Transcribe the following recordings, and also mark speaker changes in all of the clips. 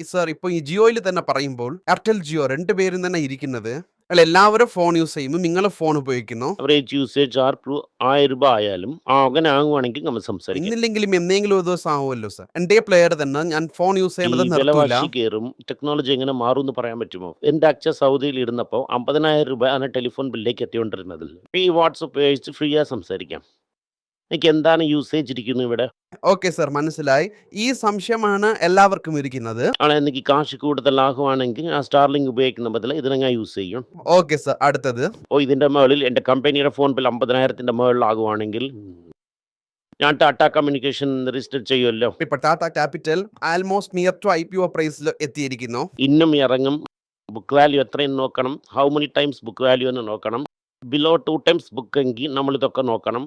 Speaker 1: Sir ഇപ്പോൾ ഈ ജിയോയിൽ തന്നെ പറയുമ്പോൾ എയർടെൽ ജിയോ 2 പേരും തന്നെ ഇരിക്കുന്നത് അല്ല എല്ലാവരും ഫോൺ യൂസ് ചെയ്യുമ്പോൾ നിങ്ങൾ ഫോൺ ഉപയോഗിക്കുന്നു.
Speaker 2: അവറേജ് യൂസേജ് ആർപ്പു 1000 രൂപ ആയാലും അങ്ങനെ ആകുവാണെങ്കിൽ നമ്മൾ സംസാരിക്കാം.
Speaker 1: ഇന്നില്ലെങ്കിലും എന്തെങ്കിലും ഒരു ദിവസം ആവുമല്ലോ സാർ. എൻ്റെ പ്ലെയർ തന്നെ ഞാൻ ഫോൺ യൂസ്
Speaker 2: ഈ
Speaker 1: ചെയ്യുന്നത് നിർത്തൂല.
Speaker 2: വിലവാശി കയറും, ടെക്നോളജി എങ്ങനെ മാറും എന്ന് പറയാൻ പറ്റുമോ? എൻ്റെ അച്ഛൻ സൗദിയിൽ ഇരുന്നപ്പോൾ 50,000 രൂപയാണ് ടെലിഫോൺ ബില്ലേക്ക് എത്തിക്കൊണ്ടിരുന്നത്. ഈ വാട്സപ്പ് ഉപയോഗിച്ച് ഫ്രീ ആയി സംസാരിക്കാം. എനിക്ക് എന്താണ് യൂസേജ് ഇരിക്കുന്നത് ഇവിടെ?
Speaker 1: ഓക്കെ സാർ, മനസ്സിലായി. ഈ സംശയമാണ് എല്ലാവർക്കും ഇരിക്കുന്നത്.
Speaker 2: ആളെ എനിക്ക് കാശ് കൂടുതലാകുവാണെങ്കിൽ ആ സ്റ്റാർലിങ്ക് ഉപയോഗിക്കുന്ന ബദല ഇതിനെ യൂസ് ചെയ്യും.
Speaker 1: ഓക്കെ സാർ, അടുത്തത്
Speaker 2: ഇതിൻ്റെ മുകളിൽ എൻ്റെ കമ്പനിയുടെ ഫോൺ ബിൽ 50,000 മുകളിലാകുവാണെങ്കിൽ ഞാൻ ടാറ്റ കമ്മ്യൂണിക്കേഷൻ രജിസ്റ്റർ ചെയ്യുമല്ലോ.
Speaker 1: ഇപ്പോൾ Tata capital almost near to IPO പ്രൈസിൽ എത്തിയിരിക്കുന്നു.
Speaker 2: ഇന്നും ഇറങ്ങും. ബുക്ക് വാല്യൂ എത്രയും നോക്കണം, how many times book value എന്ന് നോക്കണം. ബിലോ 2 ടൈംസ് ബുക്ക് എങ്കിൽ നമ്മളിതൊക്കെ നോക്കണം.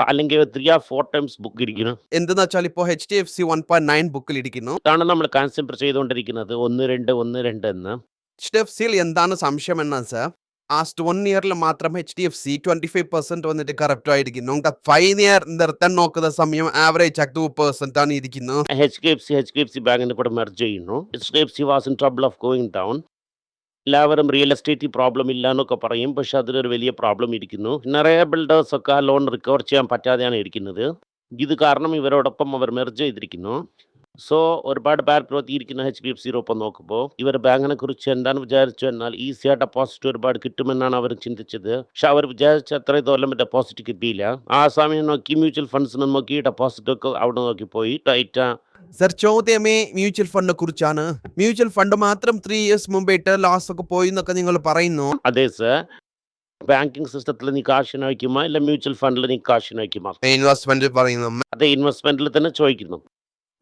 Speaker 2: അല്ലെങ്കിൽ 3 or 4 ടൈംസ് ബുക്ക് ഇരിക്കണം.
Speaker 1: എന്തെന്ന് വെച്ചാൽ ഇപ്പോൾ HDFC 1.9 ബുക്കിൽ ഇരിക്കുന്നു.
Speaker 2: ഇതാണ് നമ്മൾ കൺസിഡർ ചെയ്തുകൊണ്ടിരിക്കുന്നത് 1-2 എന്ന്.
Speaker 1: HDFCയിൽ എന്താണ് സംശയം എന്നാ സാർ, ലാസ്റ്റ് 1 ഇയറിൽ മാത്രം HDFC 25% വന്നിട്ട് കറപ്റ്റ് ആയിരിക്കുന്നു. 5 ഇയർ നിർത്താൻ നോക്കുന്ന സമയം ആവറേജ് 2% ആണ് ഇരിക്കുന്നത്.
Speaker 2: HDFC ബാങ്കിന് കൂടെ മെർജ് ചെയ്യുന്നു. HDFC was in trouble of going down. എല്ലാവരും റിയൽ എസ്റ്റേറ്റ് പ്രോബ്ലം ഇല്ല എന്നൊക്കെ പറയും, പക്ഷെ അതിലൊരു വലിയ പ്രോബ്ലം ഇരിക്കുന്നു. നിറയെ ബിൽഡേഴ്സൊക്കെ ലോൺ റിക്കവർ ചെയ്യാൻ പറ്റാതെയാണ് ഇരിക്കുന്നത്. ഇത് കാരണം ഇവരോടൊപ്പം അവർ മെർജ് ചെയ്തിരിക്കുന്നു. സോ ഒരുപാട് ബാഡ് ഗ്രോത്ത് ഇരിക്കുന്ന HDFCയോടൊപ്പം നോക്കുമ്പോൾ ഇവർ ബാങ്കിനെ കുറിച്ച് എന്താണ് വിചാരിച്ചു എന്നാൽ ഈസിയായി ഡെപ്പോസിറ്റ് ഒരുപാട് കിട്ടുമെന്നാണ് അവർ ചിന്തിച്ചത്. പക്ഷെ അവർ വിചാരിച്ച അത്രയും തോലം ഡെപ്പോസിറ്റ് കിട്ടിയില്ല. ആ സമയം നോക്കി മ്യൂച്വൽ ഫണ്ട്സിനെ നോക്കി ഡെപ്പോസിറ്റ് ഒക്കെ അവിടെ നോക്കി പോയി ടൈറ്റാ.
Speaker 1: സർ, ചോദ്യമേ മ്യൂച്വൽ ഫണ്ടിനെ കുറിച്ചാണ്. മ്യൂച്വൽ ഫണ്ട് മാത്രം 3 ഇയേഴ്സ് മുമ്പായിട്ട് ലാസ് ഒക്കെ പോയി എന്നൊക്കെ നിങ്ങൾ പറയുന്നു.
Speaker 2: അതെ സർ. ബാങ്കിങ് സിസ്റ്റത്തിൽ നീ കാശിന് വയ്ക്കുമോ ഇല്ല മ്യൂച്വൽ ഫണ്ടിൽ നീ കാശിന് വയ്ക്കുമോ?
Speaker 1: ഇൻവെസ്റ്റ്മെന്റ് പറയുന്നു.
Speaker 2: അതെ, ഇൻവെസ്റ്റ്മെന്റിൽ തന്നെ ചോദിക്കുന്നു.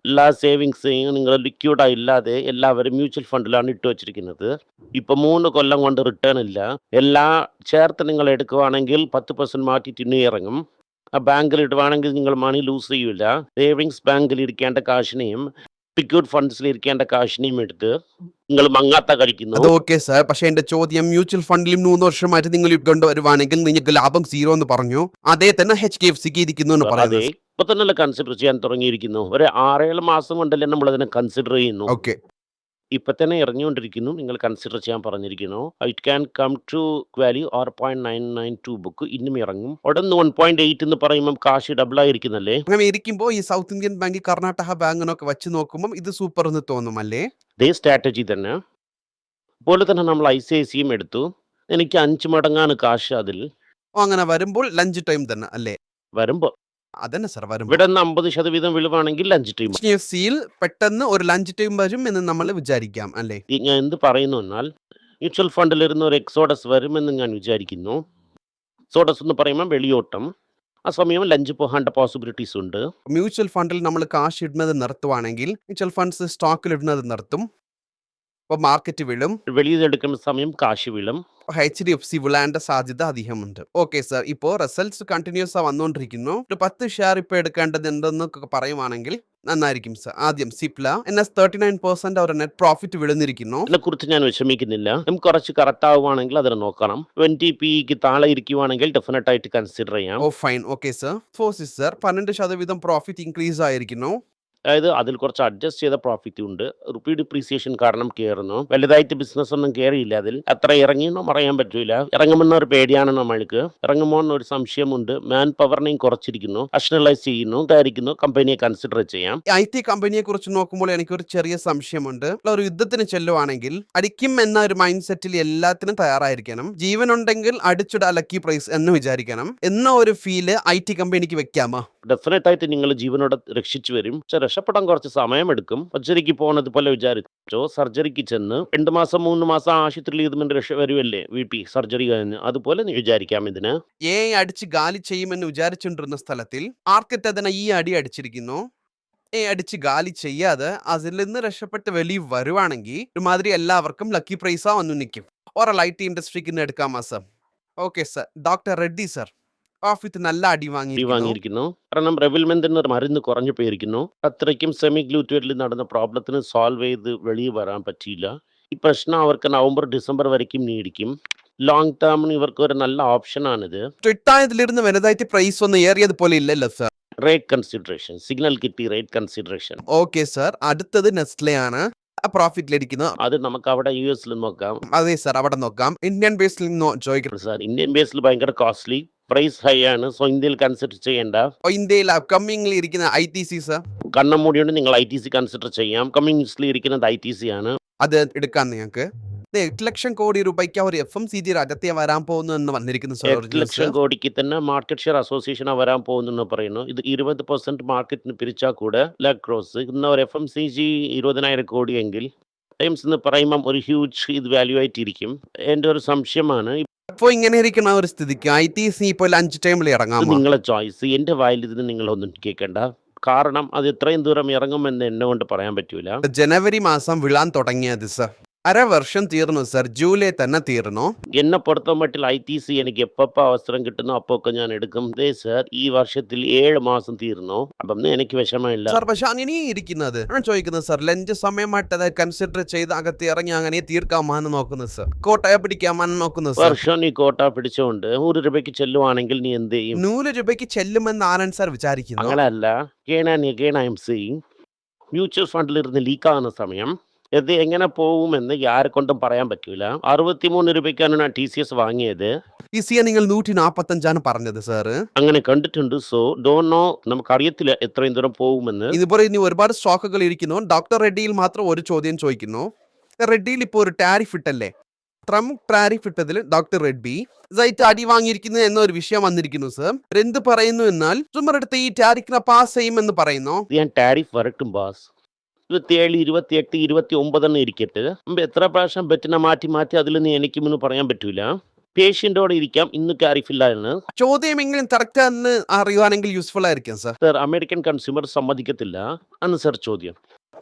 Speaker 2: എല്ലാ സേവിങ്സും നിങ്ങൾ ലിക്വിഡായി ഇല്ലാതെ എല്ലാവരും മ്യൂച്വൽ ഫണ്ടിലാണ് ഇട്ട് വെച്ചിരിക്കുന്നത്. ഇപ്പം 3 കൊല്ലം കൊണ്ട് റിട്ടേൺ ഇല്ല. എല്ലാം ചേർത്ത് നിങ്ങൾ എടുക്കുവാണെങ്കിൽ 10% മാറ്റിയിട്ട് ഇനി ഇറങ്ങും. ആ ബാങ്കിൽ ഇടുവാണെങ്കിൽ നിങ്ങൾ മണി ലൂസ് ചെയ്യില്ല. സേവിങ്സ് ബാങ്കിൽ ഇരിക്കേണ്ട കാശിനെയും ലിക്വിഡ് ഫണ്ട്സിൽ ഇരിക്കേണ്ട കാശിനെയും എടുത്ത് നിങ്ങൾ മങ്ങാത്ത കഴിക്കുന്നു.
Speaker 1: അത് ഓക്കെ സാർ, പക്ഷെ എന്റെ ചോദ്യം മ്യൂച്വൽ ഫണ്ടിലും 3 വർഷമായിട്ട് നിങ്ങൾ കൊണ്ടുവരുവാണെങ്കിൽ നിങ്ങൾക്ക് ലാഭം 0 എന്ന് പറഞ്ഞു. അതേ തന്നെ HDFCക്ക് ഇരിക്കുന്നു എന്ന്
Speaker 2: അതെ,
Speaker 1: പറയുന്നത്.
Speaker 2: ഇപ്പൊ തന്നെ കൺസിഡർ ചെയ്യാൻ തുടങ്ങിയിരിക്കുന്നു. ഒരു 6-7 മാസം കൊണ്ടല്ലേ നമ്മൾ അതിനെ കൺസിഡർ ചെയ്യുന്നു.
Speaker 1: ഓക്കെ,
Speaker 2: ഇപ്പൊ തന്നെ ഇറങ്ങിക്കൊണ്ടിരിക്കുന്നു. നിങ്ങൾ കൺസിഡർ ചെയ്യാൻ പറഞ്ഞിരിക്കുന്നു. It can come to value 6.992 book ഇന്നും ഇറങ്ങും. ഉടനെ 1.8 എന്ന് പറയുമ്പോൾ കാശ് ഡബിൾ ആയിരിക്കുന്നല്ലേ.
Speaker 1: അങ്ങനെ ഇരിക്കുമ്പോൾ ഈ സൗത്ത് ഇന്ത്യൻ ബാങ്ക്, കർണാടക ബാങ്കിനൊക്കെ വെച്ച് നോക്കുമ്പോൾ ഇത് സൂപ്പർ എന്ന് തോന്നും അല്ലേ?
Speaker 2: ഇതേ സ്ട്രാറ്റജി തന്നെ. അതുപോലെ തന്നെ നമ്മൾ ICICIയും എടുത്തു. എനിക്ക് 5 മടങ്ങാണ് കാശ് അതിൽ.
Speaker 1: അങ്ങനെ വരുമ്പോൾ ലഞ്ച് ടൈം തന്നെ അല്ലേ?
Speaker 2: വരുമ്പോ
Speaker 1: അതന്നെ സാർ, വരുമ്പോൾ
Speaker 2: ഇവിടെ നിന്ന് 50% വിളിവാണെങ്കിൽ ലഞ്ച് ടൈം.
Speaker 1: HDFCയിൽ പെട്ടെന്ന് ഒരു ലഞ്ച് ടൈം വരും എന്ന് നമ്മൾ വിചാരിക്കാം അല്ലേ?
Speaker 2: ഞാൻ എന്ത് പറയുന്നു എന്നാൽ മ്യൂച്വൽ ഫണ്ടിലിരുന്ന് ഒരു എക്സോഡസ് വരുമെന്ന് ഞാൻ വിചാരിക്കുന്നു. എക്സോഡസ് എന്ന് പറയുമ്പോൾ വെളിയോട്ടം. ആ സമയം ലഞ്ച് പോകാണ്ട പോസിബിലിറ്റീസ് ഉണ്ട്.
Speaker 1: മ്യൂച്വൽ ഫണ്ടിൽ നമ്മൾ കാശ് ഇടുന്നത് നിർത്തുവാണെങ്കിൽ മ്യൂച്വൽ ഫണ്ട്സ് സ്റ്റോക്കിൽ ഇടുന്നത് നിർത്തും. അപ്പോൾ മാർക്കറ്റ് വീഴും.
Speaker 2: വെളിയിൽ എടുക്കുന്ന സമയം കാശ് വീഴും.
Speaker 1: HDFC വിളാണ്ട സാധ്യത അധികമുണ്ട്. ഓക്കെ സാർ, ഇപ്പോൾ റിസൾട്ട്സ് കണ്ടിന്യൂസ് വന്നുകൊണ്ടിരിക്കുന്നു. ഒരു 10 ഷെയർ ഇപ്പോൾ എടുക്കേണ്ടതുണ്ടെന്നൊക്കെ പറയുവാണെങ്കിൽ നന്നായിരിക്കും സാർ. ആദ്യം സിപ്ല NS 39% അവരുടെ നെറ്റ് പ്രോഫിറ്റ് വിളുന്നിരിക്കുന്നു.
Speaker 2: ഇതിനെക്കുറിച്ച് ഞാൻ വിഷമിക്കുന്നില്ല. നമുക്ക് കുറച്ച് കറക്റ്റ് ആവുകയാണെങ്കിൽ അതിനെ നോക്കണം. 20p താഴെ ഇരിക്കുവാണെങ്കിൽ ഡെഫിനറ്റ് ആയിട്ട് കൺസിഡർ ചെയ്യാം.
Speaker 1: Oh fine, okay sir. Infosys sir 12% profit increase ആയിരിക്കുന്നു.
Speaker 2: അതായത് അതിൽ കുറച്ച് അഡ്ജസ്റ്റ് ചെയ്ത പ്രോഫിറ്റ് ഉണ്ട്. റുപ്പി ഡിപ്രീസിയേഷൻ കാരണം കയറുന്നു. വലുതായിട്ട് ബിസിനസ് ഒന്നും കയറിയില്ല. അതിൽ അത്ര ഇറങ്ങിയെന്നോ പറയാൻ പറ്റൂല. ഇറങ്ങുമെന്നൊരു പേടിയാണ് നമ്മൾക്ക്. ഇറങ്ങുമോ എന്നൊരു സംശയമുണ്ട്. മാൻ പവറിനെയും കുറച്ചിരിക്കുന്നു. നാഷണലൈസ് ചെയ്യുന്നു, ഇതായിരിക്കുന്നു. കമ്പനിയെ കൺസിഡർ ചെയ്യാം.
Speaker 1: IT കമ്പനിയെ കുറിച്ച് നോക്കുമ്പോൾ എനിക്കൊരു ചെറിയ സംശയമുണ്ട്. ഒരു യുദ്ധത്തിന് ചെല്ലുവാണെങ്കിൽ അടിക്കും എന്ന ഒരു മൈൻഡ് സെറ്റിൽ എല്ലാത്തിനും തയ്യാറായിരിക്കണം. ജീവനുണ്ടെങ്കിൽ അടിച്ചിട ലക്കി പ്രൈസ് എന്ന് വിചാരിക്കണം എന്ന ഒരു ഫീല് IT കമ്പനിക്ക് വെക്കാമോ?
Speaker 2: ഡെഫിനറ്റ് ആയിട്ട് നിങ്ങൾ ജീവനോടെ രക്ഷിച്ചു വരും. പക്ഷെ രക്ഷപ്പെടാൻ കുറച്ച് സമയമെടുക്കും. സർജറിക്ക് പോകുന്നത് പോലെ വിചാരിച്ചോ. സർജറിക്ക് ചെന്ന് 2 മാസം 3 മാസം ആശുപത്രിയിൽ ഇതുമെന്ന് രക്ഷ വരുമല്ലേ VP സർജറി കഴിഞ്ഞ്. അതുപോലെ നീ വിചാരിക്കാം. ഇതിന്
Speaker 1: അടിച്ച് ഗാലി ചെയ്യുമെന്ന് വിചാരിച്ചുകൊണ്ടിരുന്ന സ്ഥലത്തിൽ മാർക്കറ്റ് അതിനെ ഈ അടി അടിച്ചിരിക്കുന്നു. അടിച്ച് ഗാലി ചെയ്യാതെ അതിൽ നിന്ന് രക്ഷപ്പെട്ട് വെളി വരുവാണെങ്കിൽ ഒരുമാതിരി എല്ലാവർക്കും ലക്കി പ്രൈസാ വന്നു നിൽക്കും. ഓരോ IT ഇൻഡസ്ട്രിക്ക് ഇന്ന് എടുക്കാമാ sir. Okay sir. Doctor Reddy sir profit നല്ല അടി
Speaker 2: വാങ്ങിയിരിക്കുന്നു. കാരണം റെവിൽമെന്റിന് മരുന്ന് കുറഞ്ഞു പോയിരിക്കുന്നു. അത്രയ്ക്കും സെമി ഗ്ലൂറ്റേറ്റിൽ നടന്ന പ്രോബ്ലത്തിന് സോൾവ് ചെയ്ത് വെളിയിൽ വരാൻ പറ്റിയില്ല. ഈ പ്രശ്നം അവർക്ക് നവംബർ ഡിസംബർ വരയ്ക്കും നീടിക്കും. ലോങ് ടേമിന് ഇവർക്ക് ഒരു നല്ല ഓപ്ഷനാണിത്.
Speaker 1: ട്വിറ്റായതിലിരുന്ന് വലുതായിട്ട് പ്രൈസ് ഒന്നും ഏറിയത് പോലെ ഇല്ലല്ലോ സാർ.
Speaker 2: റേറ്റ് കൺസിഡറേഷൻ, സിഗ്നൽ കിട്ടി റേറ്റ് കൺസിഡറേഷൻ.
Speaker 1: Okay sir. അടുത്തത് നെസ്ലെ ആണ്. പ്രോഫിറ്റിലിരിക്കുന്നു.
Speaker 2: അത് നമുക്ക് അവിടെ യുഎസിൽ നോക്കാം.
Speaker 1: അതെ സർ, അവിടെ നോക്കാം. ഇന്ത്യൻ ബേസിൽ നിന്നോ ചോദിക്കണം.
Speaker 2: സാർ ഇന്ത്യൻ ബേസിൽ ഭയങ്കര കോസ്റ്റ്ലി, പ്രൈസ് ഹൈ ആണ്. സോ ഇന്ത്യയിൽ കൺസിഡർ ചെയ്യേണ്ട.
Speaker 1: ഇന്ത്യയിൽ അപ്കമിംഗിൽ ഇരിക്കുന്ന ITC സർ,
Speaker 2: കണ്ണം മൂടിയോണ്ട് നിങ്ങൾ ITC കൺസിഡർ ചെയ്യാം. കമ്മ്യൂണിസ്റ്റിൽ ഇരിക്കുന്നത് ITC ആണ്.
Speaker 1: അത് എടുക്കാം നിങ്ങൾക്ക്. 8 ലക്ഷം കോടി രൂപയ്ക്ക് ഒരു FMCG രാജ്യത്തെ വരാൻ പോകുന്നു എന്ന് വന്നിരിക്കുന്നു സർ.
Speaker 2: 8 ലക്ഷം കോടിക്ക് തന്നെ മാർക്കറ്റ് ഷെയർ അസോസിയേഷൻ വരാൻ പോകുന്നു പറയുന്നു. ഇത് 20% മാർക്കറ്റിന് പിരിച്ചാൽ കൂടെ ലാക്ക് ക്രോസ്. ഇന്ന് ഒരു FMCG 20,000 കോടിയെങ്കിൽ ടൈംസ് എന്ന് പറയുമ്പം ഒരു ഹ്യൂജ് ഇത് വാല്യൂ ആയിട്ടിരിക്കും. എൻ്റെ ഒരു സംശയമാണ്.
Speaker 1: ഇപ്പോൾ ഇങ്ങനെ ഇരിക്കുന്ന ഒരു സ്ഥിതിക്ക് ITC ഇപ്പോൾ ലഞ്ച് ടൈമിൽ
Speaker 2: ഇത്
Speaker 1: ഇറങ്ങാമോ?
Speaker 2: നിങ്ങളെ ചോയ്സ്. എൻ്റെ വായിൽ ഇതിന് നിങ്ങളൊന്നും കേൾക്കണ്ട. കാരണം അത് എത്രയും ദൂരം ഇറങ്ങുമെന്ന് എന്നെ കൊണ്ട് പറയാൻ പറ്റൂല.
Speaker 1: ജനുവരി മാസം വിളാൻ തുടങ്ങിയത് സർ. അരവർഷം തീർന്നു സർ. ജൂലൈ തന്നെ തീർന്നു.
Speaker 2: എന്നെ പൊറുത്ത മട്ടിൽ ITC എനിക്ക് എപ്പോ അവസരം കിട്ടുന്നു അപ്പൊക്കെ ഞാൻ എടുക്കും. ദേ സർ, ഈ വർഷത്തിൽ 7 മാസം തീർന്നു. അപ്പം എനിക്ക് വിഷമമില്ല.
Speaker 1: സർ പക്ഷെ അങ്ങനെ ഇരിക്കുന്നത് ഞാൻ ചോദിക്കുന്നത് സർ, ലഞ്ച് സമയമായിട്ട് അത് കൺസിഡർ ചെയ്ത് അകത്ത് ഇറങ്ങി അങ്ങനെ തീർക്കാമെന്ന് നോക്കുന്നു സർ. കോട്ടയെ പിടിക്കാമെന്ന് നോക്കുന്നു സർ.
Speaker 2: വർഷം നീ കോട്ട പിടിച്ചുകൊണ്ട് 100 രൂപയ്ക്ക് ചെല്ലുവാണെങ്കിൽ നീ എന്ത് ചെയ്യും?
Speaker 1: 100 രൂപയ്ക്ക് ചെല്ലുമെന്ന് ആരാണ് സർ വിചാരിക്കുന്നു?
Speaker 2: അങ്ങനല്ല. ഐ എം സെയിങ് മ്യൂച്വൽ ഫണ്ടിൽ ഇരുന്ന് ലീക്കാകുന്ന സമയം ഇത് എങ്ങനെ പോകുമെന്ന് ആരെ കൊണ്ടും പറയാൻ പറ്റൂല. 63 രൂപയ്ക്കാണ് ഞാൻ TCS വാങ്ങിയത്.
Speaker 1: TCS നിങ്ങൾ 145 പറഞ്ഞത് സർ.
Speaker 2: അങ്ങനെ കണ്ടിട്ടുണ്ട്. സോ ഡോണ്ട് നോ, നമുക്കറിയത്തില്ല എത്രയും ദൂരം പോകുമെന്ന്.
Speaker 1: ഇതുപോലെ ഇനി ഒരുപാട് സ്റ്റോക്കുകൾ ഇരിക്കുന്നു. ഡോക്ടർ റെഡ്ഡിയിൽ മാത്രം ഒരു ചോദ്യം ചോദിക്കുന്നു. റെഡ്ഡിയിൽ ഇപ്പോൾ ഒരു ടാരിഫ് ഇട്ടല്ലേ? ട്രംപ് ടാരിഫ് ഇട്ടതിൽ ഡോക്ടർ റെഡ്ഡി സൈറ്റ് അടി വാങ്ങിയിരിക്കുന്നു എന്നൊരു വിഷയം വന്നിരിക്കുന്നു സർ. എന്ത് പറയുന്നു എന്നാൽ ചുമരെടുത്ത് ഈ ടാരിഫിനെ പാസ് ചെയ്യുമെന്ന് പറയുന്നു.
Speaker 2: ഞാൻ ടാരിഫ് വരട്ടും ബാസ്. 27, 28, 29 ഇരിക്കട്ടെ. എത്ര പ്രാവശ്യം ബെറ്റിനെ മാറ്റി അതിൽ നിന്ന് എനിക്ക് മുന്ന് പറയാൻ പറ്റൂല. പേഷ്യൻ്റോടെ ഇരിക്കാം. ഇന്ന് ടാരിഫില്ല എന്ന്.
Speaker 1: ചോദ്യമെങ്കിലും കറക്റ്റ് എന്ന് അറിയുവാണെങ്കിൽ യൂസ്ഫുൾ ആയിരിക്കും സർ.
Speaker 2: സർ, അമേരിക്കൻ കൺസ്യൂമർ സമ്മതിക്കത്തില്ല എന്ന് സർ ചോദ്യം.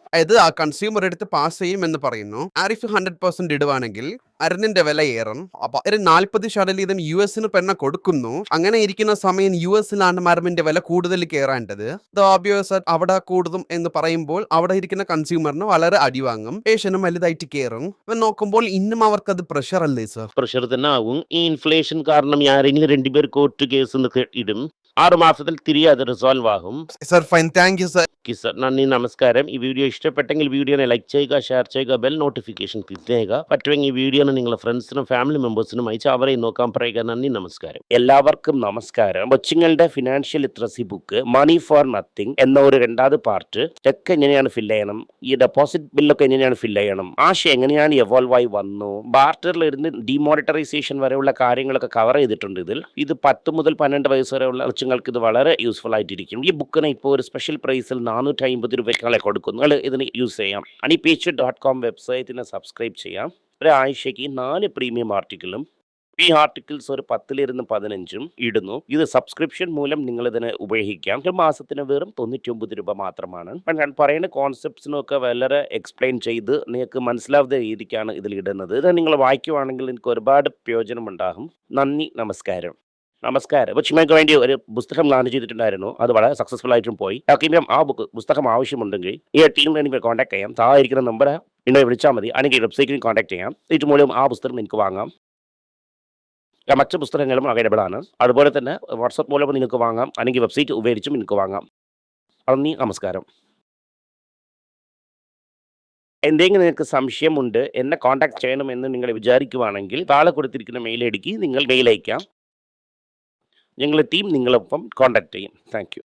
Speaker 1: അതായത് ആ കൺസ്യൂമർ എടുത്ത് പാസ് ചെയ്യും എന്ന് പറയുന്നു. ടാരിഫ് 100% ഇടുവാണെങ്കിൽ അരുണിന്റെ വില ഏറും. അപ്പൊ 40% US പെണ്ണ കൊടുക്കുന്നു. അങ്ങനെ ഇരിക്കുന്ന സമയം US-ലാണ് മരമിന്റെ വില കൂടുതൽ കയറേണ്ടത്. അവിടെ കൂടും എന്ന് പറയുമ്പോൾ അവിടെ ഇരിക്കുന്ന കൺസ്യൂമറിന് വളരെ അടിവാങ്ങും. പേഷ്യനും വലുതായിട്ട് കയറും. നോക്കുമ്പോൾ ഇന്നും അവർക്കത് പ്രഷർ അല്ലേ സർ?
Speaker 2: പ്രഷർ തന്നെ ആവും. ഈ ഇൻഫ്ലേഷൻ കാരണം ആരെങ്കിലും 2 പേർ കോർട്ട് കേസ് ഇടും. 6 മാസത്തിൽ തിരികെ അത് റിസോൾവ് ആകും.
Speaker 1: Sir fine, thank you sir.
Speaker 2: Sir, നന്ദി, നമസ്കാരം. ഈ വീഡിയോ ഇഷ്ടപ്പെട്ടെങ്കിൽ വീഡിയോനെ ലൈക്ക് ചെയ്യുക, ഷെയർ ചെയ്യുക, ബെൽ നോട്ടിഫിക്കേഷൻ ക്ലിക്ക് ചെയ്യുക. പറ്റുമെങ്കിൽ ഈ വീഡിയോനെ നിങ്ങളുടെ ഫ്രണ്ട്സിനും ഫാമിലി മെമ്പേഴ്സിനും അയച്ച് അവരെ നോക്കാൻ പറയുക. നന്ദി, നമസ്കാരം. എല്ലാവർക്കും നമസ്കാരം. കൊച്ചുങ്ങളുടെ financial literacy book money for nothing എന്ന ഒരു 2ാമത് പാർട്ട്. ചെക്ക് എങ്ങനെയാണ് ഫില്ല് ചെയ്യണം, ഈ ഡെപ്പോസിറ്റ് ബില്ലൊക്കെ എങ്ങനെയാണ് ഫില്ല് ചെയ്യണം, ആശയം എങ്ങനെയാണ് എവോൾവ് ആയി വന്നു, ബാർട്ടറിലിരുന്ന് ഡിമോണിറ്ററൈസേഷൻ വരെയുള്ള കാര്യങ്ങളൊക്കെ കവർ ചെയ്തിട്ടുണ്ട് ഇതിൽ. ഇത് 10 മുതൽ 12 വയസ്സ് വരെയുള്ള കൊച്ചുങ്ങൾക്ക് ഇത് വളരെ യൂസ്ഫുൾ ആയിട്ടിരിക്കും. ഈ ബുക്കിനെ ഇപ്പോൾ ഒരു സ്പെഷ്യൽ പ്രൈസിൽ 450 രൂപയ്ക്കാളെ കൊടുക്കുന്നു. നിങ്ങൾ ഇതിന് യൂസ് ചെയ്യാം. honeypage.com വെബ്സൈറ്റിനെ സബ്സ്ക്രൈബ് ചെയ്യാം. ഒരാഴ്ചയ്ക്ക് 4 പ്രീമിയം ആർട്ടിക്കിളും ഈ ആർട്ടിക്കിൾസ് ഒരു 10-15 ഇടുന്നു. ഇത് സബ്സ്ക്രിപ്ഷൻ മൂലം നിങ്ങൾ ഇതിനെ ഉപയോഗിക്കാം. ഒരു മാസത്തിന് വെറും 99 രൂപ മാത്രമാണ്. ഞാൻ പറയുന്ന കോൺസെപ്റ്റ്സിനൊക്കെ വളരെ എക്സ്പ്ലെയിൻ ചെയ്ത് നിങ്ങൾക്ക് മനസ്സിലാവുന്ന രീതിക്കാണ് ഇതിൽ ഇടുന്നത്. ഇത് നിങ്ങൾ വായിക്കുവാണെങ്കിൽ എനിക്ക് ഒരുപാട് പ്രയോജനമുണ്ടാകും. നന്ദി, നമസ്കാരം. കൊച്ചുമേക്ക് വേണ്ടി ഒരു പുസ്തകം ലോഞ്ച് ചെയ്തിട്ടുണ്ടായിരുന്നു. അത് വളരെ സക്സസ്ഫുൾ ആയിട്ടും പോയി. ആർക്കെങ്കിലും ആ പുസ്തകം ആവശ്യമുണ്ടെങ്കിൽ ഈ ടീമിൽ എനിക്ക് കോൺടാക്ട് ചെയ്യാം. താഴെ ഇരിക്കുന്ന നമ്പർ എന്നെ വിളിച്ചാൽ മതി. അല്ലെങ്കിൽ വെബ്സൈറ്റിൽ കോൺടാക്ട് ചെയ്യാം. ഇത് മൂലം ആ പുസ്തകം എനിക്ക് വാങ്ങാം. മറ്റ് പുസ്തകങ്ങളും അവൈലബിൾ ആണ്. അതുപോലെ തന്നെ വാട്സപ്പ് മൂലം നിങ്ങൾക്ക് വാങ്ങാം. അല്ലെങ്കിൽ വെബ്സൈറ്റ് ഉപയോഗിച്ചും നിങ്ങൾക്ക് വാങ്ങാം. നന്ദി, നമസ്കാരം. എന്തെങ്കിലും നിങ്ങൾക്ക് സംശയമുണ്ട്, എന്നെ കോൺടാക്ട് ചെയ്യണമെന്ന് നിങ്ങൾ വിചാരിക്കുവാണെങ്കിൽ താഴെ കൊടുത്തിരിക്കുന്ന മെയിൽ ഐഡിക്ക് നിങ്ങൾ മെയിൽ അയക്കാം. ഞങ്ങളുടെ ടീം നിങ്ങളൊപ്പം കോൺടാക്ട് ചെയ്യും. Thank you.